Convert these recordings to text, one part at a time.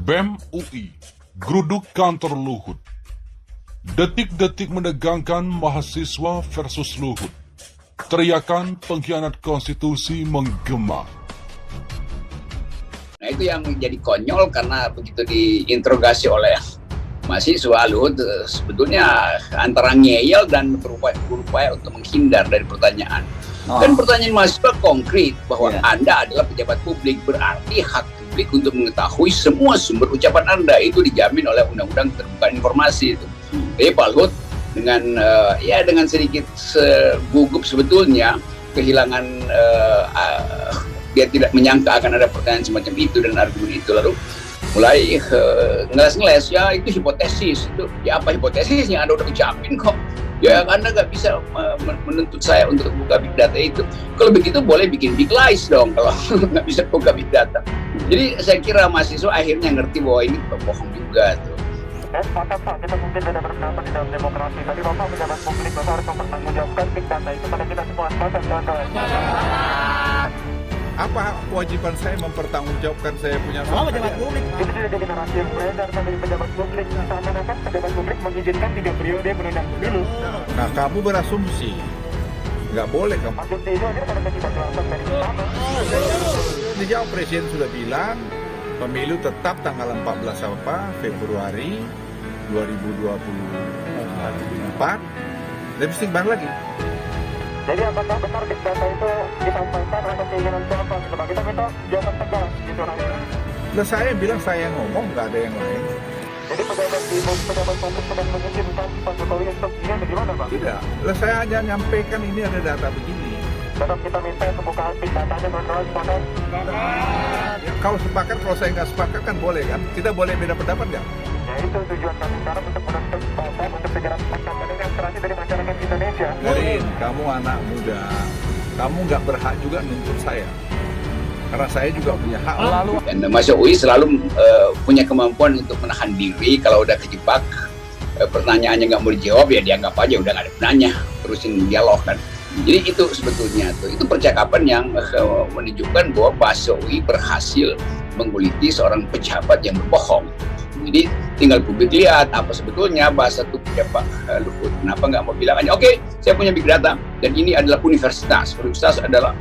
BEM UI, geruduk kantor Luhut. Detik-detik menegangkan mahasiswa versus Luhut. Teriakan pengkhianat konstitusi menggema. Nah itu yang menjadi konyol karena begitu diinterogasi oleh mahasiswa, Luhut sebetulnya antara ngeyel dan berupaya untuk menghindar dari pertanyaan. Dan pertanyaan mahasiswa konkret bahwa Anda adalah pejabat publik, berarti hak publik untuk mengetahui semua sumber ucapan Anda itu dijamin oleh Undang-Undang Keterbukaan Informasi itu. Jadi Pak Luhut dengan sedikit gugup sebetulnya kehilangan dia tidak menyangka akan ada pertanyaan semacam itu dan argumen itu, lalu mulai ngeles-ngeles, ya itu hipotesis, itu ya apa hipotesisnya, Anda udah ucapin kok, ya Anda nggak bisa menuntut saya untuk buka big data itu. Kalau begitu boleh bikin big lies dong kalau nggak bisa buka big data. Jadi saya kira mahasiswa akhirnya ngerti bahwa ini bohong juga tuh. Sepakat Pak, kita mungkin beda pendapat di dalam demokrasi. Tadi Bapak pejabat publik, Bapak harus mempertanggungjawabkan big data itu pada kita semua. Sepakat kawan-kawan. Apa kewajiban saya mempertanggungjawabkan saya punya soal pejabat publik? Itu sudah jadi narasi yang beredar dari pejabat publik. Seakan-akan pejabat publik mengizinkan 3 periode menunda pemilu. Nah, kamu berasumsi. Nggak boleh kamu. Asumsi itu akhirnya pada kita jelaskan dari pertama. Dijawab, Presiden sudah bilang pemilu tetap tanggal 14 Februari 2024. Lebih singkat lagi. Jadi apakah benar big data itu disampaikan atau keinginan siapa? Coba kita minta jawaban tegas gitu nanti. Lah saya bilang saya yang ngomong, nggak ada yang lain. Jadi pejabat publik sedang mengizinkan Pak Jokowi untuk ini bagaimana Pak? Tidak, lah saya hanya nyampaikan ini ada data begini. Tetap kita minta pembukaan big datanya kawan-kawan, sepakat? Ya, kalau sepakat, kalau saya nggak sepakat kan boleh kan? Kita boleh beda pendapat nggak? Ya itu tujuan kami sekarang untuk menuntut bangsa, untuk segera mendapatkan demonstrasi dari masyarakat Indonesia. Garin, kamu anak muda, kamu nggak berhak juga nuntut saya. Karena saya juga punya hak. Dan mahasiswa UI selalu punya kemampuan untuk menahan diri kalau udah kejebak pertanyaannya nggak mau dijawab, ya dianggap aja udah nggak ada gunanya, terusin dialog kan. Jadi itu sebetulnya itu percakapan yang menunjukkan bahwa mahasiswa UI berhasil mengguliti seorang pejabat yang berbohong. Jadi tinggal publik lihat apa sebetulnya bahasa tubuhnya Pak Luhut. Kenapa nggak mau bilang aja, oke, saya punya big data dan ini adalah universitas. Universitas adalah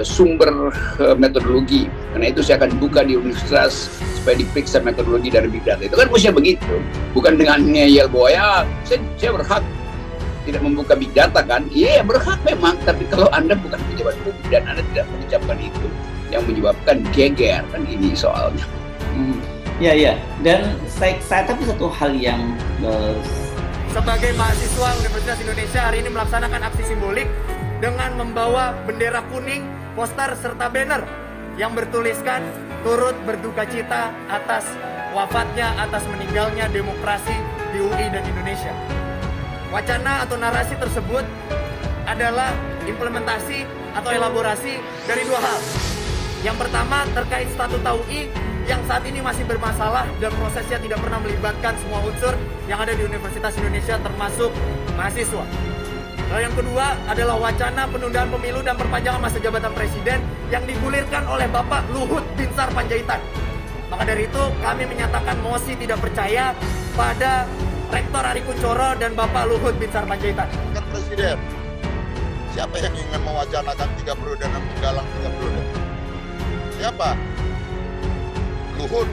sumber metodologi. Karena itu saya akan buka di universitas supaya diperiksa metodologi dari big data. Itu kan mestinya begitu. Bukan dengan ngeyel bahwa ya saya berhak tidak membuka big data kan. Iya, berhak memang. Tapi kalau Anda bukan pejabat publik dan Anda tidak mengucapkan itu, yang menyebabkan geger kan ini soalnya. Ya. Dan saya tapi satu hal yang sebagai mahasiswa Universitas Indonesia hari ini melaksanakan aksi simbolik dengan membawa bendera kuning, poster serta banner yang bertuliskan turut berduka cita atas wafatnya, atas meninggalnya demokrasi di UI dan Indonesia. Wacana atau narasi tersebut adalah implementasi atau elaborasi dari 2 hal. Yang pertama terkait statuta UI yang saat ini masih bermasalah dan prosesnya tidak pernah melibatkan semua unsur yang ada di Universitas Indonesia termasuk mahasiswa. Lalu yang kedua adalah wacana penundaan pemilu dan perpanjangan masa jabatan presiden yang digulirkan oleh Bapak Luhut Binsar Panjaitan. Maka dari itu kami menyatakan mosi tidak percaya pada Rektor Ari Kunchoro dan Bapak Luhut Binsar Panjaitan. Kan Presiden, siapa yang ingin mewacanakan 3 periode dan menggalang 3 periode? Siapa? Luhut.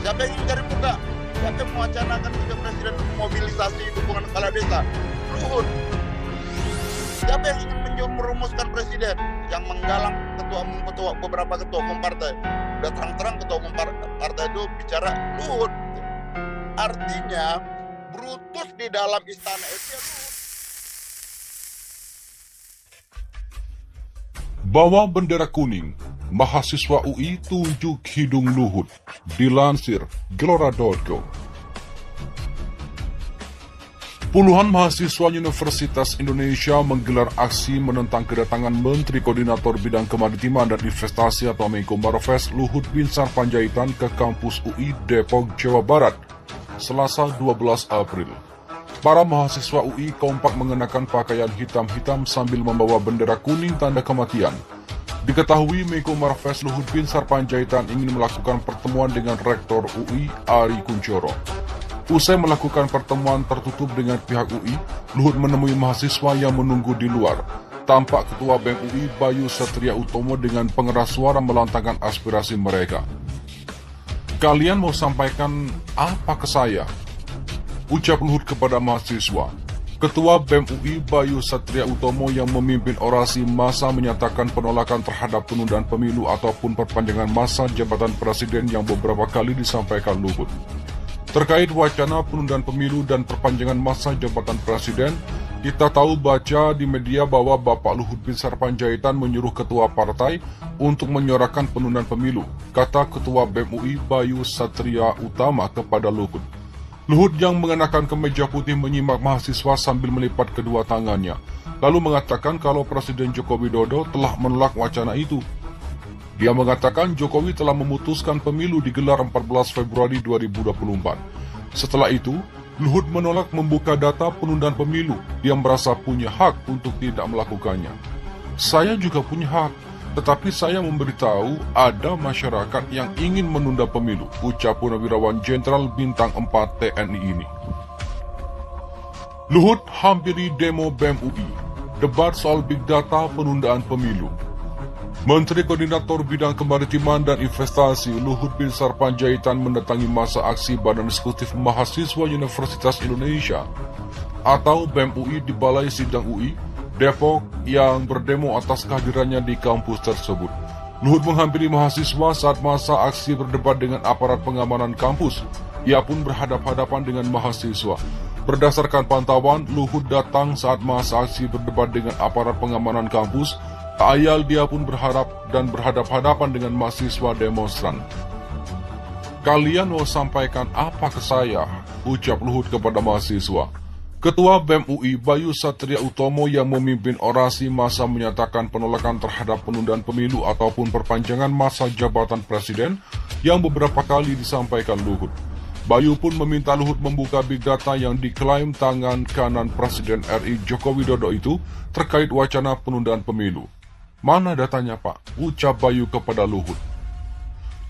Siapa yang ingin cari muka? Siapa yang mewacanakan 3 presiden memobilisasi dukungan kepala desa? Luhut. Siapa yang ingin merumuskan presiden yang menggalang beberapa ketua umum partai? Udah terang-terang ketua umum partai itu bicara Luhut. Artinya Brutus di dalam istana itu Bawa bendera kuning, mahasiswa UI tunjuk hidung Luhut. Dilansir Gelora.co. Puluhan mahasiswa Universitas Indonesia menggelar aksi menentang kedatangan Menteri Koordinator Bidang Kemaritiman dan Investasi atau Menko Marves Luhut Binsar Panjaitan ke kampus UI Depok, Jawa Barat, Selasa 12 April. Para mahasiswa UI kompak mengenakan pakaian hitam-hitam sambil membawa bendera kuning tanda kematian. Diketahui Menko Marves Luhut Binsar Panjaitan ingin melakukan pertemuan dengan Rektor UI Ari Kunchoro. Usai melakukan pertemuan tertutup dengan pihak UI, Luhut menemui mahasiswa yang menunggu di luar. Tampak Ketua BEM UI Bayu Satria Utomo dengan pengeras suara melantangkan aspirasi mereka. "Kalian mau sampaikan apa ke saya?" ucap Luhut kepada mahasiswa. Ketua BEM UI Bayu Satria Utomo yang memimpin orasi massa menyatakan penolakan terhadap penundaan pemilu ataupun perpanjangan masa jabatan presiden yang beberapa kali disampaikan Luhut. Terkait wacana penundaan pemilu dan perpanjangan masa jabatan presiden, kita tahu baca di media bahwa Bapak Luhut Binsar Panjaitan menyuruh ketua partai untuk menyuarakan penundaan pemilu, kata Ketua BEM UI Bayu Satria Utama kepada Luhut. Luhut yang mengenakan kemeja putih menyimak mahasiswa sambil melipat kedua tangannya, lalu mengatakan kalau Presiden Joko Widodo telah menolak wacana itu. Dia mengatakan Jokowi telah memutuskan pemilu digelar 14 Februari 2024. Setelah itu, Luhut menolak membuka data penundaan pemilu. Dia merasa punya hak untuk tidak melakukannya. "Saya juga punya hak, tetapi saya memberitahu ada masyarakat yang ingin menunda pemilu," ucap Purnawirawan Jenderal Bintang 4 TNI ini. Luhut hampiri demo BEM UI, debat soal big data penundaan pemilu. Menteri Koordinator Bidang Kemaritiman dan Investasi Luhut Binsar Panjaitan mendatangi masa aksi Badan Eksekutif Mahasiswa Universitas Indonesia atau BEM UI di Balai Sidang UI, Depok yang berdemo atas kehadirannya di kampus tersebut. Luhut menghampiri mahasiswa saat masa aksi berdebat dengan aparat pengamanan kampus. Ia pun berhadap-hadapan dengan mahasiswa. Berdasarkan pantauan, Luhut datang saat masa aksi berdebat dengan aparat pengamanan kampus. Tak ayal dia pun berhadap-hadapan dengan mahasiswa demonstran. "Kalian mau sampaikan apa ke saya?" ucap Luhut kepada mahasiswa. Ketua BEM UI Bayu Satria Utomo yang memimpin orasi massa menyatakan penolakan terhadap penundaan pemilu ataupun perpanjangan masa jabatan presiden yang beberapa kali disampaikan Luhut. Bayu pun meminta Luhut membuka big data yang diklaim tangan kanan Presiden RI Joko Widodo itu terkait wacana penundaan pemilu. "Mana datanya, Pak?" ucap Bayu kepada Luhut.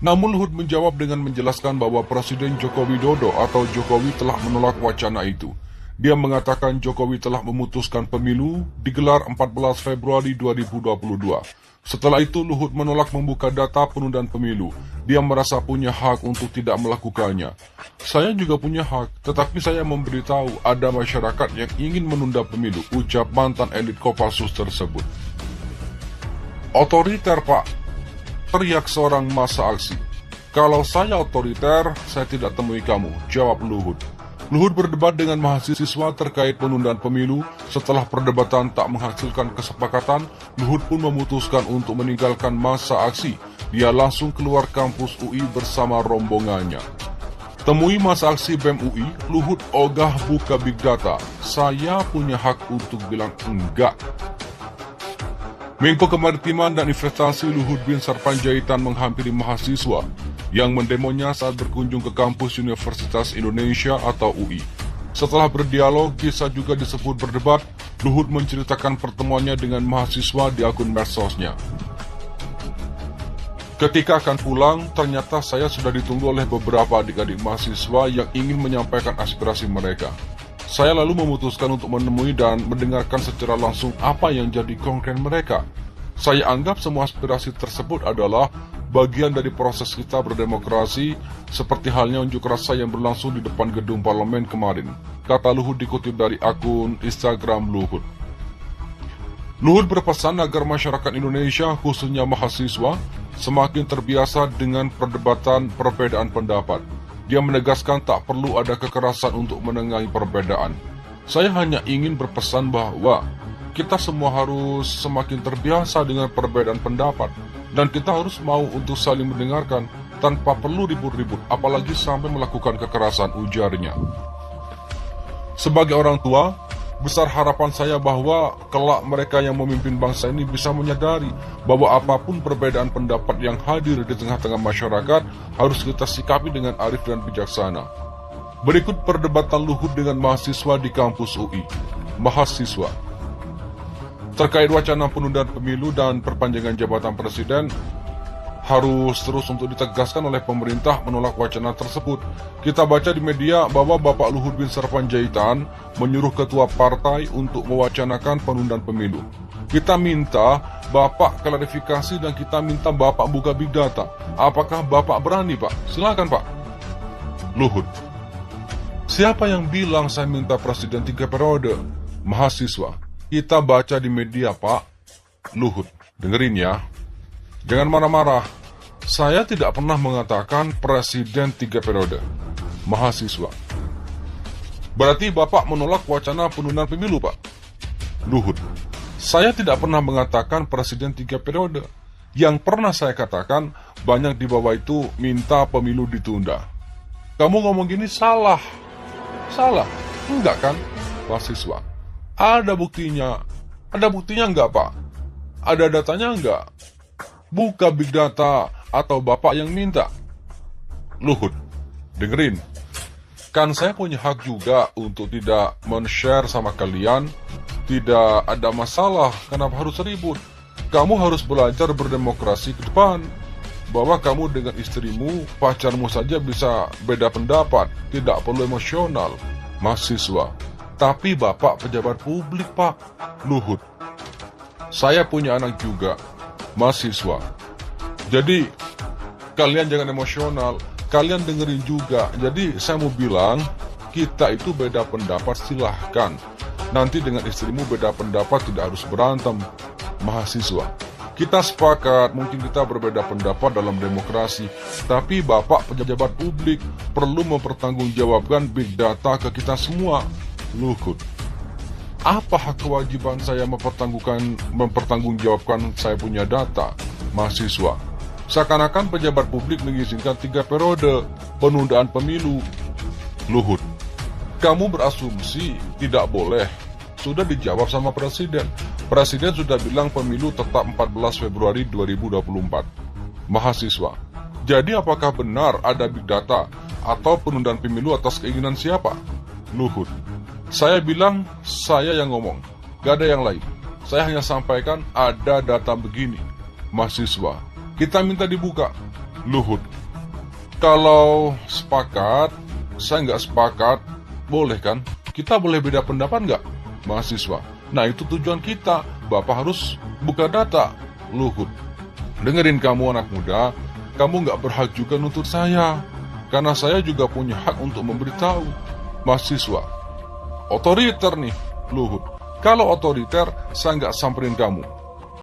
Namun Luhut menjawab dengan menjelaskan bahwa Presiden Joko Widodo atau Jokowi telah menolak wacana itu. Dia mengatakan Jokowi telah memutuskan pemilu digelar 14 Februari 2022. Setelah itu Luhut menolak membuka data penundaan pemilu. Dia merasa punya hak untuk tidak melakukannya. "Saya juga punya hak, tetapi saya memberitahu ada masyarakat yang ingin menunda pemilu," ucap mantan elit Kopassus tersebut. "Otoriter, Pak," teriak seorang massa aksi. "Kalau saya otoriter, saya tidak temui kamu," jawab Luhut. Luhut berdebat dengan mahasiswa terkait penundaan pemilu. Setelah perdebatan tak menghasilkan kesepakatan, Luhut pun memutuskan untuk meninggalkan massa aksi. Dia langsung keluar kampus UI bersama rombongannya. Temui massa aksi BEM UI, Luhut ogah buka big data. "Saya punya hak untuk bilang enggak." Menko Kemaritiman dan Investasi Luhut Binsar Panjaitan menghampiri mahasiswa yang mendemonya saat berkunjung ke kampus Universitas Indonesia atau UI. Setelah berdialog, bisa juga disebut berdebat, Luhut menceritakan pertemuannya dengan mahasiswa di akun medsosnya. "Ketika akan pulang, ternyata saya sudah ditunggu oleh beberapa adik-adik mahasiswa yang ingin menyampaikan aspirasi mereka. Saya lalu memutuskan untuk menemui dan mendengarkan secara langsung apa yang jadi konkret mereka. Saya anggap semua aspirasi tersebut adalah bagian dari proses kita berdemokrasi, seperti halnya unjuk rasa yang berlangsung di depan gedung parlemen kemarin," kata Luhut dikutip dari akun Instagram Luhut. Luhut berpesan agar masyarakat Indonesia, khususnya mahasiswa, semakin terbiasa dengan perdebatan perbedaan pendapat. Dia menegaskan tak perlu ada kekerasan untuk menengahi perbedaan. "Saya hanya ingin berpesan bahwa kita semua harus semakin terbiasa dengan perbedaan pendapat, dan kita harus mau untuk saling mendengarkan tanpa perlu ribut-ribut, apalagi sampai melakukan kekerasan," ujarnya. Sebagai orang tua, besar harapan saya bahwa kelak mereka yang memimpin bangsa ini bisa menyadari bahwa apapun perbedaan pendapat yang hadir di tengah-tengah masyarakat harus kita sikapi dengan arif dan bijaksana. Berikut perdebatan Luhut dengan mahasiswa di kampus UI. Mahasiswa: Terkait wacana penundaan pemilu dan perpanjangan jabatan presiden, harus terus untuk ditegaskan oleh pemerintah menolak wacana tersebut. Kita baca di media bahwa Bapak Luhut Binsar Panjaitan menyuruh ketua partai untuk mewacanakan penundaan pemilu. Kita minta Bapak klarifikasi dan kita minta Bapak buka big data. Apakah Bapak berani, Pak? Silakan, Pak. Luhut: siapa yang bilang saya minta presiden 3 periode? Mahasiswa. Kita baca di media, Pak. Luhut: dengerin ya. Jangan marah-marah. Saya tidak pernah mengatakan presiden 3 periode. Mahasiswa: berarti Bapak menolak wacana penundaan pemilu, Pak? Luhut: saya tidak pernah mengatakan presiden 3 periode. Yang pernah saya katakan, banyak di bawah itu minta pemilu ditunda. Kamu ngomong gini salah. Salah? Enggak kan? Mahasiswa: ada buktinya. Ada buktinya enggak, Pak? Ada datanya enggak? Buka big data atau Bapak yang minta. Luhut: dengerin. Kan saya punya hak juga untuk tidak men-share sama kalian. Tidak ada masalah, kenapa harus ribut? Kamu harus belajar berdemokrasi ke depan. Bahwa kamu dengan istrimu, pacarmu saja bisa beda pendapat. Tidak perlu emosional. Mahasiswa: tapi Bapak pejabat publik, Pak. Luhut: saya punya anak juga. Mahasiswa: jadi kalian jangan emosional, kalian dengerin juga. Jadi saya mau bilang, kita itu beda pendapat silahkan. Nanti dengan istrimu beda pendapat tidak harus berantem. Mahasiswa: kita sepakat, mungkin kita berbeda pendapat dalam demokrasi, tapi Bapak pejabat publik perlu mempertanggungjawabkan big data ke kita semua. Luhut: apa hak kewajiban saya mempertanggungjawabkan saya punya data? Mahasiswa: seakan-akan pejabat publik mengizinkan 3 periode penundaan pemilu. Luhut: kamu berasumsi tidak boleh. Sudah dijawab sama Presiden. Presiden sudah bilang pemilu tetap 14 Februari 2024. Mahasiswa: jadi apakah benar ada big data atau penundaan pemilu atas keinginan siapa? Luhut: saya bilang saya yang ngomong, gak ada yang lain. Saya hanya sampaikan ada data begini. Mahasiswa: kita minta dibuka. Luhut: kalau sepakat, saya nggak sepakat, boleh kan? Kita boleh beda pendapat nggak? Mahasiswa: nah itu tujuan kita, Bapak harus buka data. Luhut: dengerin kamu anak muda, kamu nggak berhak juga nuntut saya, karena saya juga punya hak untuk memberitahu. Mahasiswa: otoriter nih. Luhut: kalau otoriter, saya nggak samperin kamu.